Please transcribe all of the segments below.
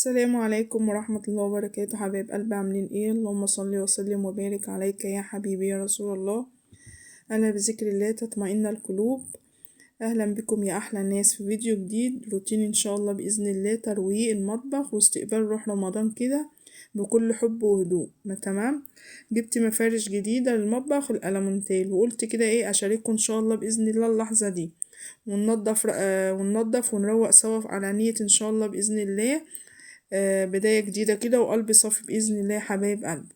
السلام عليكم ورحمة الله وبركاته. حبايب قلبي عاملين ايه؟ اللهم صل وسلم وبارك عليك يا حبيبي يا رسول الله. أنا بذكر الله تطمئن القلوب. أهلا بكم يا أحلى الناس في فيديو جديد، روتين إن شاء الله بإذن الله، ترويق المطبخ واستقبال روح رمضان كده بكل حب وهدوء. ما تمام. جبت مفارش جديدة للمطبخ الألمونتال، وقلت كده ايه أشارككم إن شاء الله بإذن الله اللحظة دي، وننضف ونروق سوا على نية إن شاء الله بإذن الله. بداية جديدة كده وقلبي صافي بإذن الله يا حبايب قلبي.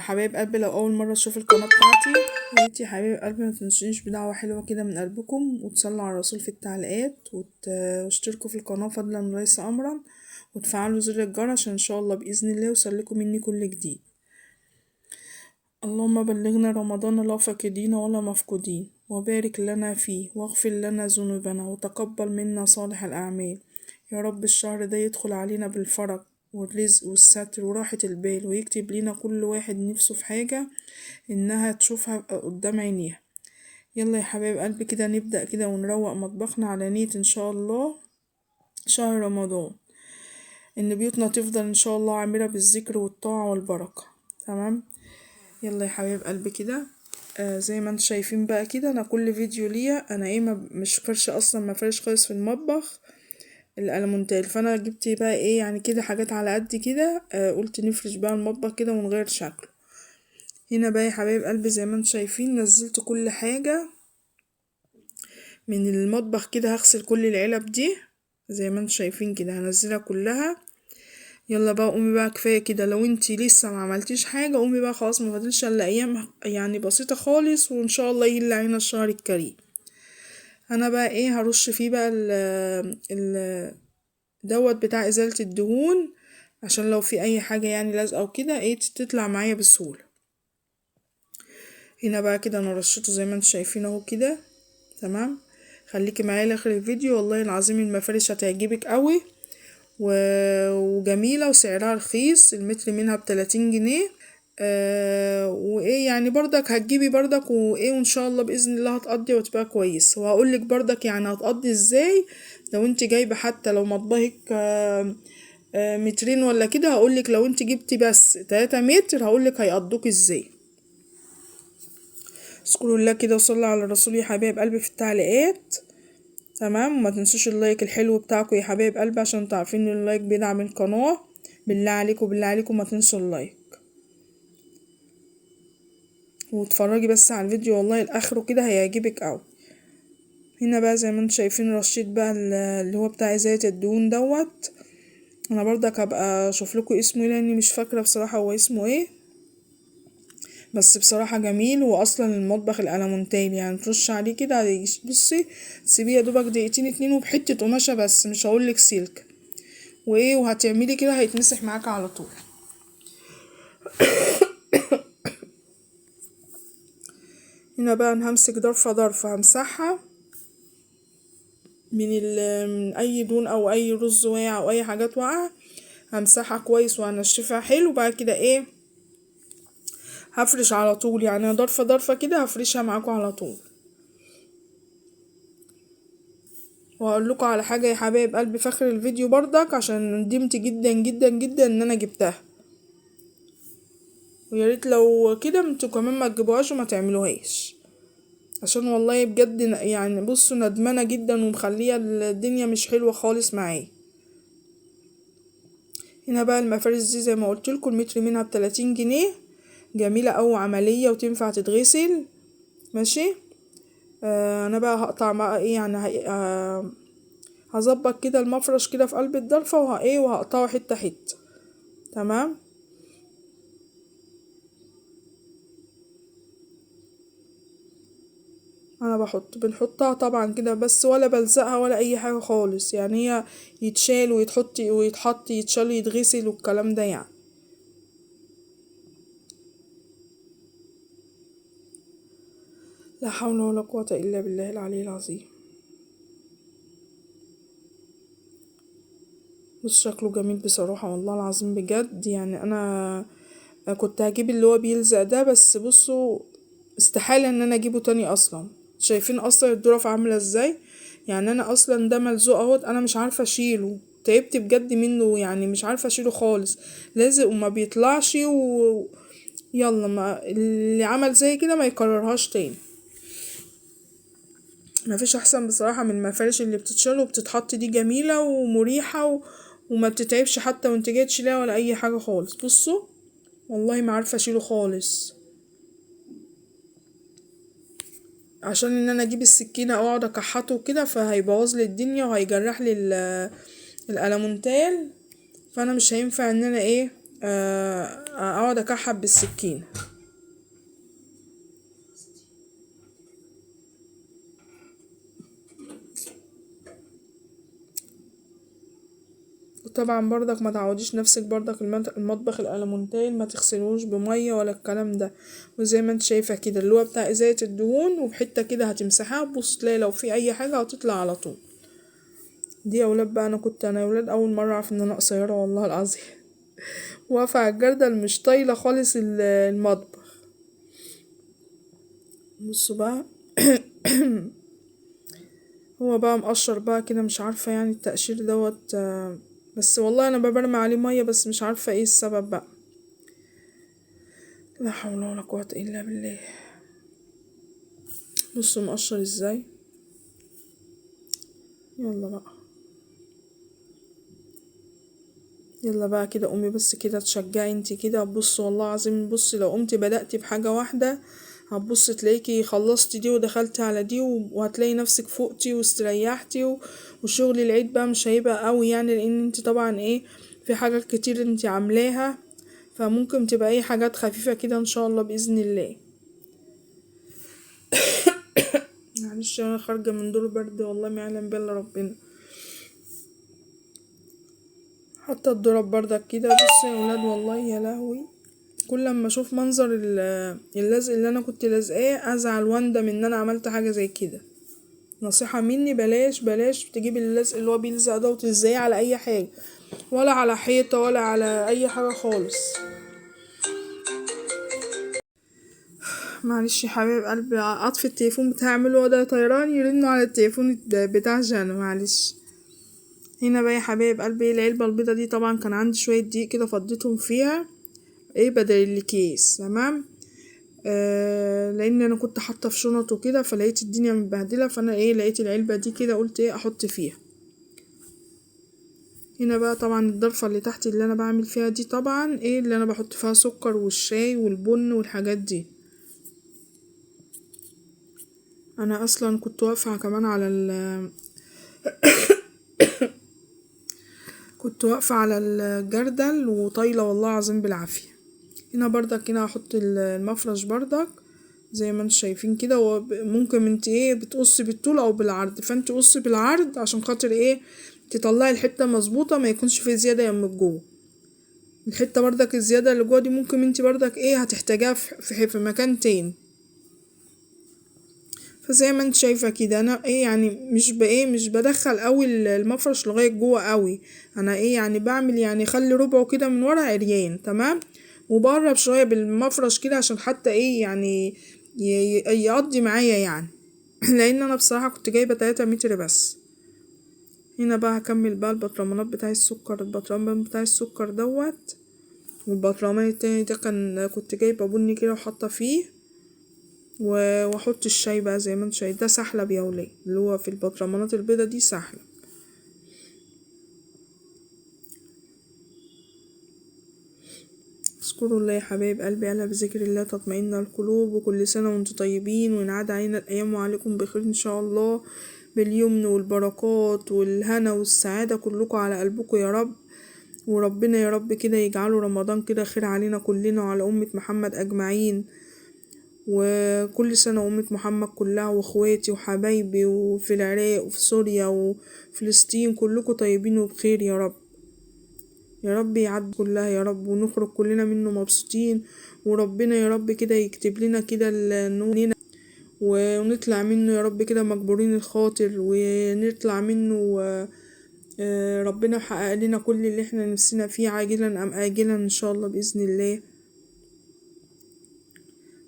حبايب قلبي، لو أول مرة تشوف القناة بتاعتي ياريت يا حبايب قلبي متنسونيش بدعوة حلوة كده من قلبكم، وتصلوا على الرسول في التعليقات، واشتركوا في القناة فضلا وليس أمرا، وتفعلوا زر الجرس عشان إن شاء الله بإذن الله يوصلكم مني كل جديد. اللهم بلغنا رمضان لا فاقدين ولا مفقودين، وبارك لنا فيه، واغفر لنا ذنوبنا، وتقبل منا صالح الأعمال. يا رب الشهر ده يدخل علينا بالفرج والرزق والستر وراحة البال، ويكتب لنا كل واحد نفسه في حاجة إنها تشوفها قدام عينيها. يلا يا حبايب قلبي كده نبدأ كده ونروق مطبخنا على نية إن شاء الله شهر رمضان، إن بيوتنا تفضل إن شاء الله عامرة بالذكر والطاعة والبركة. تمام. يلا يا حبايب قلبي كده، زي ما انتم شايفين بقى كده، انا كل فيديو ليا انا ايه مش فرشه اصلا، ما فرش خالص في المطبخ الالمونتال، فانا جبت بقى ايه يعني كده حاجات على قد كده. قلت نفرش بقى المطبخ كده ونغير شكله. هنا بقى يا حبايب قلبي زي ما انتم شايفين نزلت كل حاجه من المطبخ كده، هغسل كل العلب دي زي ما انتم شايفين كده هنزلها كلها. يلا بقى قومي بقى، كفايه كده. لو انتي لسه ما عملتيش حاجه قومي بقى، خلاص ما فاضلش الا ايام يعني بسيطه خالص، وان شاء الله يجي علينا الشهر الكريم. انا بقى ايه هرش فيه بقى ال دوت بتاع ازالة الدهون، عشان لو في اي حاجة يعني لازقة او كده ايه تطلع معايا بسهولة. هنا بقى كده انا رشيته زي ما انتم شايفين اهو كده. تمام. خليكي معايا لاخر الفيديو، والله العظيم المفارش هتعجبك قوي وجميلة وسعرها رخيص، المتر منها ب30 جنيه. وايه يعني برضك هتجيبي برضك وايه، وان شاء الله باذن الله هتقضي وتبقى كويس. وهقولك برضك يعني هتقضي ازاي لو انت جايبه، حتى لو مطبخك مترين ولا كده، هقولك لو انت جبتي بس 3 متر هقولك هيقضوك ازاي. اذكروا الله كده وصلوا على الرسول يا حبايب قلبي في التعليقات. تمام. وما تنسوش اللايك الحلو بتاعكم يا حبايب قلبي، عشان تعرفين ان اللايك بيدعم القناه. بالله عليكم بالله عليكم ما تنسوا اللايك، واتفرجي بس على الفيديو والله لاخره كده هيعجبك اوي. هنا بقى زي ما انتم شايفين رشيت بقى اللي هو بتاع ازالة الدهون دوت. انا برضك هبقى اشوف لكم اسمه ايه لاني مش فاكره بصراحه هو اسمه ايه، بس بصراحه جميل. واصلا المطبخ الالمونتال يعني ترش عليه كده، بصي تسيبيه يا دوبك دقيقتين اتنين وبحته قماشه بس، مش هقولك سلك وايه، وهتعملي كده هيتمسح معاك على طول. هنا بقى انا همسك ضرفه ضرفه همسحها من اي دهون او اي رز واقع او اي حاجات واقعه، همسحها كويس وهنشفها حلو. بعد كده ايه هفرش على طول، يعني ضرفه ضرفه كده هفرشها معاكم على طول. وهقول لكم على حاجه يا حبايب قلبي في اخر الفيديو برضك، عشان ندمت جدا جدا جدا ان انا جبتها، ويا ريت لو كده انتوا كمان ما تجيبوهاش وما تعملوهاش، عشان والله بجد يعني بصوا ندمانه جدا ومخليه الدنيا مش حلوه خالص معايا. هنا بقى المفارش دي زي ما قلت لكم المتر منها ب30 جنيه، جميله او عمليه وتنفع تتغسل. ماشي. انا بقى هقطع بقى ايه يعني هظبط كده المفرش كده في قلب الضلفه وهقطعه حته حته. تمام. انا بنحطها طبعا كده بس، ولا بلزقها ولا اي حاجه خالص، يعني هي يتشال ويتحط يتشال يتغسل والكلام ده يعني. لا حول ولا قوه الا بالله العلي العظيم. بص شكله جميل بصراحه والله العظيم بجد، يعني انا كنت هجيب اللي هو بيلزق ده، بس بصوا استحاله ان انا اجيبه تاني اصلا. شايفين اصلا الظروف عامله ازاي، يعني انا اصلا ده ملزوق اهوت، انا مش عارفه اشيله. تعبت بجد منه، يعني مش عارفة اشيله خالص، لازق وما بيطلعش يلا ما اللي عمل زي كده ما يكررهاش تاني. ما فيش احسن بصراحة من المفارش اللي بتتشال وبتتحط دي، جميلة ومريحة وما بتتعبش حتى وانت جاي تشيلها ولا اي حاجة خالص. بصوا والله ما عارفة اشيله خالص، عشان ان انا اجيب السكينة او اقعد اكحته كده فهيبوظ لي الدنيا وهيجرح لي الالمونتال، فانا مش هينفع ان انا ايه اقعد اكحت بالسكينة. وطبعا برضك ما تعوديش نفسك برضك المطبخ الالمونتال ما تغسلوش بمية ولا الكلام ده، وزي ما انت شايفة كده اللي هو بتاع ازالة الدهون، وبحتة كده هتمسحها بص تلاقي لو في اي حاجة هتطلع على طول. دي يا ولاد بقى، انا يا ولاد اول مرة اعرف ان انا قصيرة والله العظيم. واقفة على الجردل مش طايلة خالص المطبخ. بصوا بقى. هو بقى مقشر بقى كده، مش عارفة يعني التقشير دوت بس والله انا ببرمي عليه مية، بس مش عارفة ايه السبب بقى. لا حول ولا قوة الا بالله. بصوا مقشر ازاي. يلا بقى، يلا بقى كده قومي بس كده تشجعي انتي كده. بص والله العظيم، بص لو قمتي بدأتي بحاجة واحدة هتبص تلاقيكي خلصتي دي ودخلتي على دي وهتلاقي نفسك فوقتي واستريحتي وشغل العيد بقى مش هيبقى قوي يعني، لان انتي طبعا ايه في حاجات كتير انتي عاملاها، فممكن تبقى ايه حاجات خفيفة كده ان شاء الله بإذن الله. معلش انا خارجة من دور برد والله ما يعلم بالله ربنا. حتى الدراب بردك كده بص يا ولاد والله يا لهوي، كل لما اشوف منظر اللزق اللي انا كنت لازقاه ازعل واندم ان انا عملت حاجه زي كده. نصيحه مني بلاش تجيبي اللزق اللي هو بيلزق ده وتلزقيه على اي حاجه، ولا على حيطه ولا على اي حاجه خالص. معلش يا حبيب قلبي، اطفي التليفون بتاعي اعمله وده طيران يرنوا على التليفون بتاع جانا، معلش. هنا بقى يا حبايب قلبي العلبه البيضه دي طبعا كان عندي شويه دقيق كده فضيتهم فيها ايه بدل الكيس، تمام. لان انا كنت حاطه في شنط وكده فلقيت الدنيا متبهدله، فانا ايه لقيت العلبه دي كده قلت ايه احط فيها. هنا بقى طبعا الضرفه اللي تحت اللي انا بعمل فيها دي طبعا ايه اللي انا بحط فيها سكر والشاي والبن والحاجات دي. انا اصلا كنت واقفه كمان على كنت واقفه على الجردل وطايله والله العظيم بالعافيه. هنا برضك هنا هحط المفرش برضك زي ما انتوا شايفين كده، وممكن انت ايه بتقصي بالطول او بالعرض، فانت قصي بالعرض عشان خاطر ايه تطلعي الحته مظبوطه ما يكونش فيه زياده من جوه. الحته برضك الزياده اللي جوه دي ممكن انت برضك ايه هتحتاجها في مكان تاني. فزي ما انت شايفه كده انا ايه يعني مش بدخل قوي المفرش لغايه جوه قوي، انا ايه يعني بعمل يعني خلي ربعه كده من ورا عريان، تمام. وبقرب شويه بالمفرش كده عشان حتى ايه يعني يقضي معايا يعني. لان انا بصراحه كنت جايبه 3 متر بس. هنا بقى هكمل بقى البطرمانات بتاع السكر، البطرمان بتاع السكر دوت، والبطرمان التاني ده كنت جايبه بني كده وحاطه فيه واحط الشاي بقى زي ما انت شايف ده سحلب يا ولاد، اللي هو في البطرمانات البيضه دي سحلب. اذكروا الله يا حبايب قلبي الا بذكر الله تطمئن القلوب، وكل سنه وانتم طيبين وينعاد علينا الايام وعليكم بخير ان شاء الله، باليمن والبركات والهنا والسعاده كلكم على قلبكم يا رب. وربنا يا رب كده يجعله رمضان كده خير علينا كلنا وعلى أمة محمد أجمعين، وكل سنة أمة محمد كلها واخواتي وحبايبي وفي العراق وفي سوريا وفلسطين كلكم طيبين وبخير يا رب. يا رب يعد كلها يا رب ونخرج كلنا منه مبسوطين، وربنا يا رب كده يكتب لنا كده النور ونطلع منه يا رب كده مجبورين الخاطر، ونطلع منه ربنا يحقق لنا كل اللي احنا نفسنا فيه عاجلا ام آجلا ان شاء الله بإذن الله.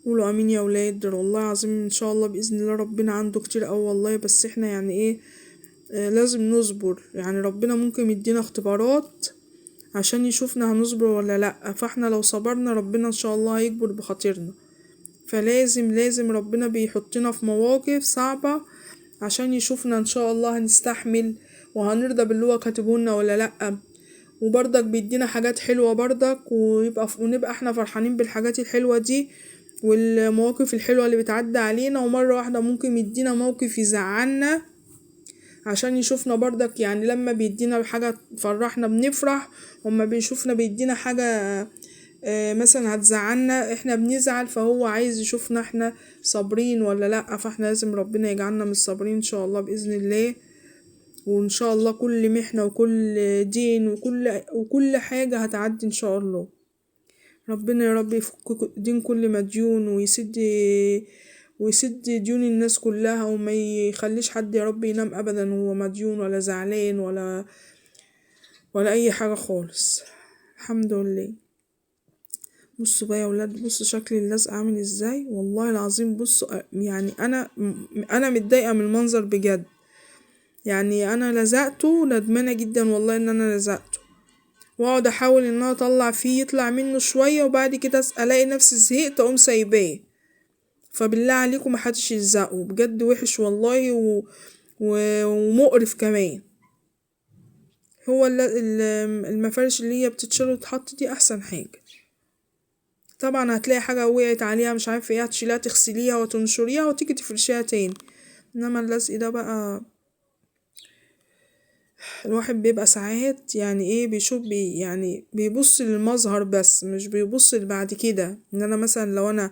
قولوا امين يا ولاد، والله العظيم ان شاء الله بإذن الله ربنا عنده كتير اوي والله، بس احنا يعني ايه لازم نصبر، يعني ربنا ممكن يدينا اختبارات عشان يشوفنا هنصبر ولا لأ، فاحنا لو صبرنا ربنا ان شاء الله هيكبر بخاطرنا. فلازم ربنا بيحطنا في مواقف صعبة عشان يشوفنا ان شاء الله هنستحمل وهنرضى باللي هو كاتبهولنا ولا لأ. وبرضك بيدينا حاجات حلوة برضك، ونبقى احنا فرحانين بالحاجات الحلوة دي والمواقف الحلوة اللي بتعدي علينا. ومرة واحدة ممكن يدينا موقف يزعلنا عشان يشوفنا برضك، يعني لما بيدينا حاجة تفرحنا بنفرح، وما بيشوفنا بيدينا حاجة مثلا هتزعلنا احنا بنزعل، فهو عايز يشوفنا احنا صابرين ولا لأ. فاحنا لازم ربنا يجعلنا من الصابرين ان شاء الله بإذن الله. وان شاء الله كل محنة وكل دين وكل حاجة هتعدي ان شاء الله. ربنا يا رب يفك دين كل مديون، ويسد ديون الناس كلها، وما يخليش حد يا رب ينام ابدا وهو مديون ولا زعلان ولا اي حاجة خالص. الحمد لله. بصوا بقى يا ولاد، بصوا شكل اللزق عامل ازاي، والله العظيم. بصوا يعني انا متضايقة من المنظر بجد، يعني انا لزقته ندمانة جدا والله ان انا لزقته، واقعد احاول ان انا اطلع فيه يطلع منه شوية، وبعد كده الاقي نفسي زهقت اقوم سايباه. فبالله عليكم محدش يلزقه بجد، وحش والله ومقرف كمان. هو المفارش اللي هي بتتشال وتتحط دي احسن حاجة. طبعا هتلاقي حاجة وقعت عليها مش عارفة ايه، هتشيلها تغسليها وتنشريها وتيجي تفرشيها تاني. انما اللزق ده بقى الواحد بيبقى ساعات يعني ايه بيشوف يعني بيبص للمظهر بس، مش بيبص بعد كده. ان انا مثلا لو انا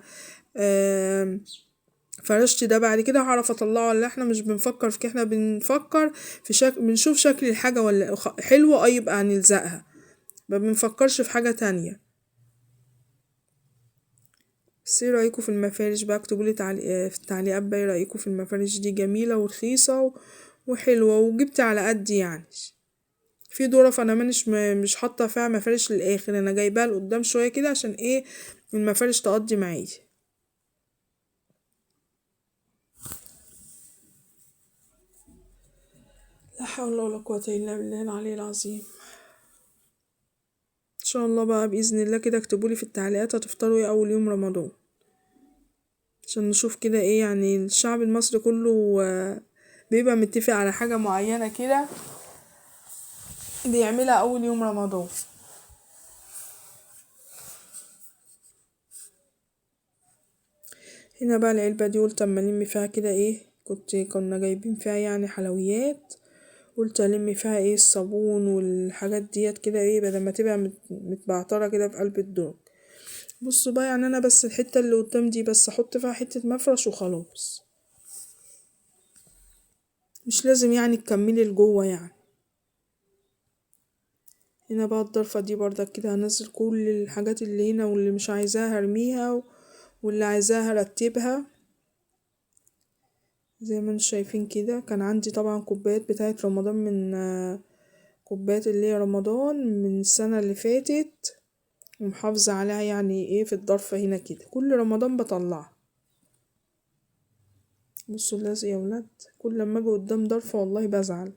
فرشت ده بعد كده هعرف اطلعه ولا. احنا مش بنفكر في كده، احنا بنفكر في بنشوف شكل الحاجة ولا حلوة يبقى هنلزقها، ما بنفكرش في حاجة تانية. بس ايه رأيكم في المفارش بقى؟ اكتبولي في التعليقات بقى ايه رأيكم في المفارش دي، جميلة ورخيصة وحلوة وجبت على قد يعني. في ظرف انا مش حاطه فيها مفارش للاخر، انا جايباها لقدام شويه كده عشان ايه المفارش تقضي معايا. لا حول ولا قوه الا بالله العلي العظيم. ان شاء الله بقى باذن الله كده اكتبولي في التعليقات هتفطروا ايه اول يوم رمضان، عشان نشوف كده ايه. يعني الشعب المصري كله بيبقى متفق على حاجه معينه كده بيعملها اول يوم رمضان. هنا بقى العلبة دي قلت اما نلم فيها كده ايه، كنا جايبين فيها يعني حلويات، قلت الم فيها ايه الصابون والحاجات ديت كده ايه بدل ما تبقى متبعترة كده في قلب الدرج. بصوا بقى يعني انا بس الحتة اللي قدام دي بس احط فيها حتة مفرش وخلاص، مش لازم يعني تكملي لجوه يعني. هنا بقى الضرفة دي برضك كده هنزل كل الحاجات اللي هنا، واللي مش عايزاها هرميها واللي عايزاها هرتبها. زي ما انتم شايفين كده كان عندي طبعا كوبايات بتاعت رمضان، من كوبايات اللي هي رمضان من السنة اللي فاتت، ومحافظة عليها يعني ايه في الضرفة هنا كده كل رمضان بطلعها. بصوا اللزق يا ولاد، كل لما اجي قدام ضرفة والله بزعل،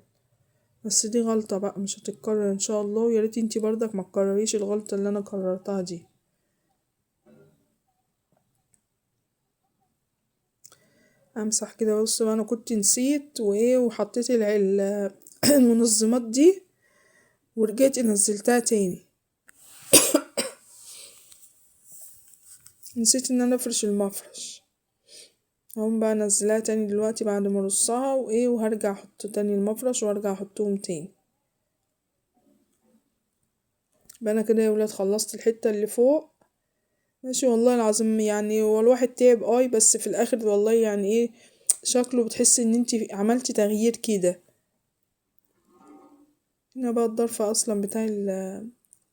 بس دي غلطة بقى مش هتتكرر ان شاء الله. ويا ريت انتي برضك ما تكرريش الغلطة اللي انا كررتها دي. امسح كده. بص بقى انا كنت نسيت وايه وحطيت المنظمات دي ورجعت نزلتها تاني، نسيت ان انا افرش المفرش. هقوم بقى انزلها تاني دلوقتي بعد ما ارصها وايه، وهرجع احط تاني المفرش وارجع احطهم تاني. بقى انا كده يا ولاد خلصت الحتة اللي فوق ماشي. والله العظيم يعني هو الواحد تعب بس في الاخر والله يعني ايه شكله بتحس ان انتي عملتي تغيير كده. هنا بقى الضرفة اصلا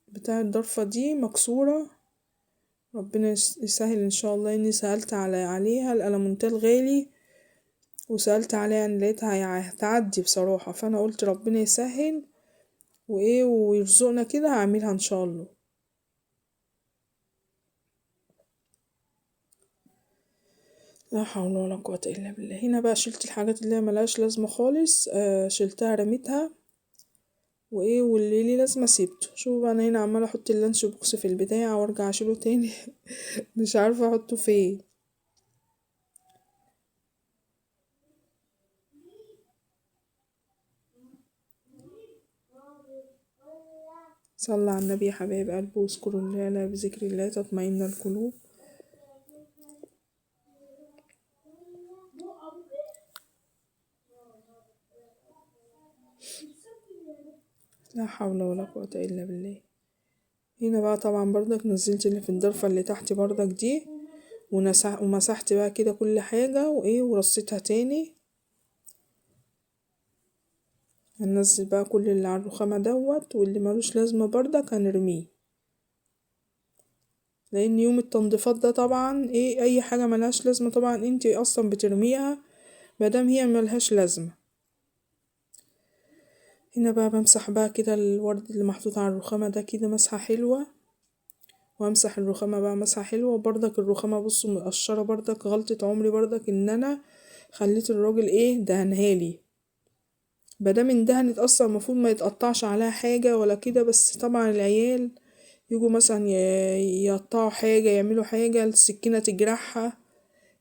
بتاع الضرفة دي مكسورة، ربنا يسهل ان شاء الله. اني سألت عليها الألمونتال غالي، وسألت عليها يعني لقيتها هتعدي بصراحة، فانا قلت ربنا يسهل وايه ويرزقنا كده هعملها ان شاء الله. لا حول ولا قوة الا بالله. هنا بقى شلت الحاجات اللي هي ملهاش لازمة خالص، شلتها رميتها، وايه واللي ليه لازمة سيبته. شوفوا بقى انا هنا عمالة احط اللانش بوكس في البتاع وارجع اشيله تاني مش عارفة احطه فين. صلى على النبي يا حبايب قلبي، واذكروا الله، لا بذكر الله تطمئن القلوب. لا حول ولا قوة الا بالله. هنا بقى طبعا برضك نزلت اللي في الضرفة اللي تحت برضك دي، ومسحت بقى كده كل حاجة وايه ورصيتها تاني. هننزل بقى كل اللي على الرخامة دوت، واللي ملوش لازمة برضك هنرميه، لان يوم التنظيفات ده طبعا ايه اي حاجة ملهاش لازمة طبعا انتي اصلا بترميها مادام هي ملهاش لازمة. هنا بقى بمسح بقى كده الورد اللي محطوط على الرخامة ده كده مسحة حلوة، وامسح الرخامة بقى مسحة حلوة. وبرضك الرخامة بصوا مقشرة برضك، غلطة عمري برضك ان انا خليت الراجل ايه دهنهالي. مادام اندهنت اصلا المفروض ما يتقطعش عليها حاجة ولا كده، بس طبعا العيال يجوا مثلا يقطعوا حاجة يعملوا حاجة السكينة تجرحها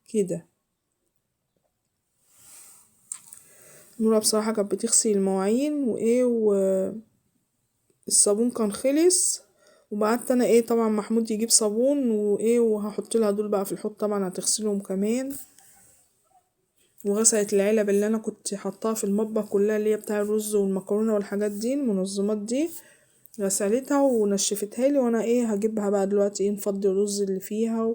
كده. نورا بصراحة كانت بتغسل المواعين وايه والصابون كان خلص، وبعدت انا ايه طبعا محمود يجيب صابون وايه وهحط لها دول بقى في الحوض طبعا هتغسلهم كمان. وغسلت العلب اللي انا كنت حطاها في المطبخ كلها اللي هي بتاع الرز والمكرونه والحاجات دي المنظمات دي، غسلتها ونشفتها لي. وانا ايه هجيبها بقى دلوقتي ايه نفضي الرز اللي فيها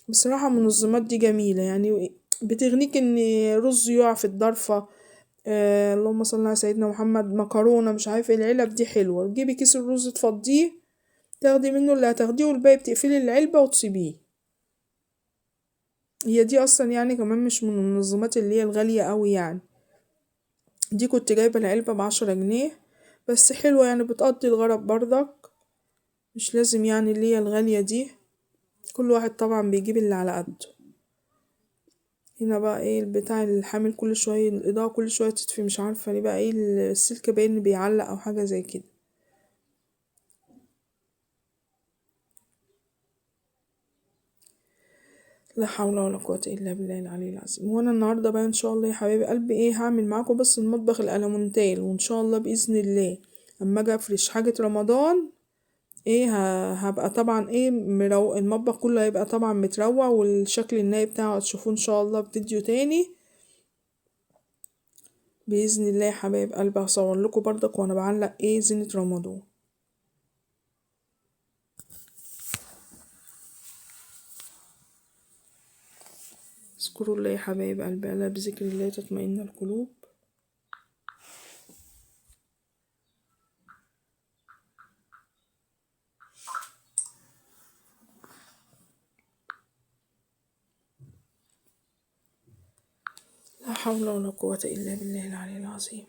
بصراحه المنظمات دي جميله يعني، بتغنيك ان رز يقع في الضرفه. اللهم صل على سيدنا محمد، مكرونه مش عارفه العلب دي حلوه، تجيبي كيس الرز تفضيه، تاخدي منه اللي هتاخديه والباقي بتقفلي العلبه وتسيبيه. هي دي اصلا يعني كمان مش من المنظمات اللي هي الغاليه قوي يعني. دي كنت جايبة العلبة ب10 جنيه، بس حلوة يعني بتقضي الغرض برضك، مش لازم يعني اللي هي الغالية دي. كل واحد طبعا بيجيب اللي على قده. هنا بقى ايه البتاع الحامل كل شوية الإضاءة كل شوية تطفي، مش عارفة ليه بقى ايه السلك باين بيعلق أو حاجة زي كده. لا حول ولا قوة إلا بالله العلي العظيم. وانا النهاردة بقى ان شاء الله يا حبايبي قلبي ايه هعمل معاكم بس المطبخ الألمونتال، وان شاء الله بإذن الله اما اجي افرش حاجة رمضان ايه هبقى طبعا ايه المطبخ كله هيبقى طبعا متروق، والشكل النهائي بتاعه هتشوفوه ان شاء الله بفيديو تاني باذن الله يا حبايب قلبي. هصور لكم برضك وانا بعلق ايه زينة رمضان. اذكروا الله يا حبايب قلبي، الا بذكر الله تطمئن القلوب. لا حول ولا قوة الا بالله العلي العظيم.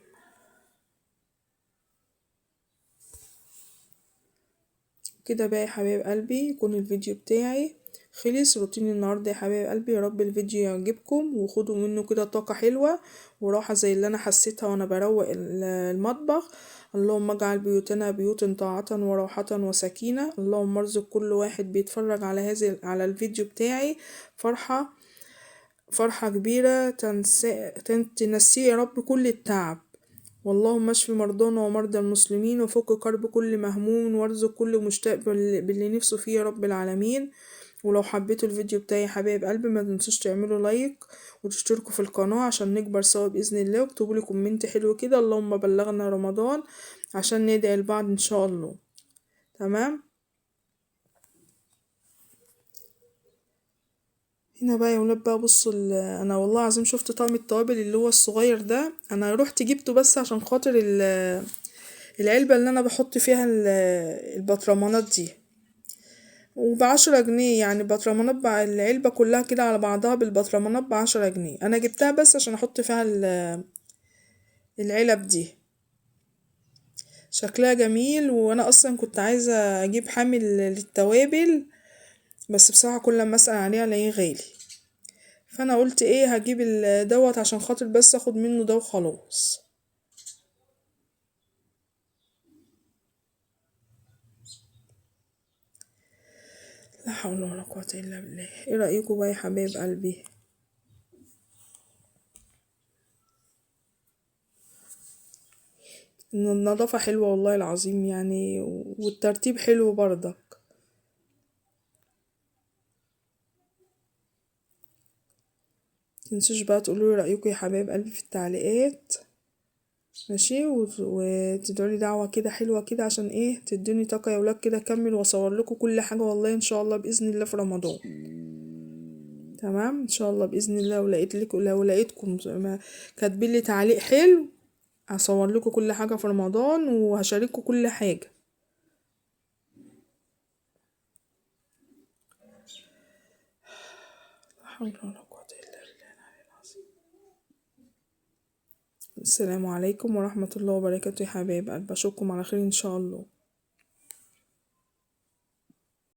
كده بقى يا حبايب قلبي يكون الفيديو بتاعي خلص. روتين النهارده يا حبايب قلبي، يا رب الفيديو يعجبكم وخدوا منه كده طاقة حلوة وراحة زي اللي انا حسيتها وانا بروق المطبخ. اللهم اجعل بيوتنا بيوت طاعة وراحة وسكينة. اللهم ارزق كل واحد بيتفرج على الفيديو بتاعي فرحة، فرحة كبيرة تنسيه يا رب كل التعب. واللهم اشف مرضانا ومرضى المسلمين وفك كرب كل مهموم وارزق كل مشتاق باللي نفسه فيه يا رب العالمين. ولو حبيتوا الفيديو بتاعي يا حبايب قلبي ما تنسوش تعملوا لايك وتشتركوا في القناة عشان نكبر سوا بإذن الله، واكتبوا لي كومنت حلو كده اللهم بلغنا رمضان عشان ندعي لبعض إن شاء الله. تمام. هنا بقى يا ولاد بقى بصوا انا والله العظيم شفت طقم التوابل اللي هو الصغير ده، انا رحت جبته بس عشان خاطر العلبة اللي انا بحط فيها البطرمانات دي، وب10 جنيه يعني بطرمانات بقى العلبة كلها كده على بعضها بالبطرمانات ب10 جنيه. انا جبتها بس عشان احط فيها العلب دي، شكلها جميل. وانا اصلا كنت عايزة اجيب حامل للتوابل، بس بصراحة كل ما اسأل عليه الاقيه غالي، فانا قلت ايه هجيب دوت عشان خاطر بس اخد منه ده وخلاص. لا حول ولا قوة الا بالله. ايه رأيكم بقى يا حبايب قلبي؟ ان النظافة حلوة والله العظيم يعني، والترتيب حلو برضك. متنسوش بقى تقولوا لي رأيكم يا حبايب قلبي في التعليقات. ماشي، وتدعولي دعوة كده حلوة كده عشان ايه تدوني طاقة يا ولاد كده اكمل واصور لكم كل حاجة والله ان شاء الله بإذن الله في رمضان. تمام ان شاء الله بإذن الله. لو لقيتكم كاتبين لي تعليق حلو هصور لكم كل حاجة في رمضان وهشارككم كل حاجة. لا حول ولا قوة إلا بالله. السلام عليكم ورحمة الله وبركاته يا حبايب قلبي، أشوفكم على خير إن شاء الله.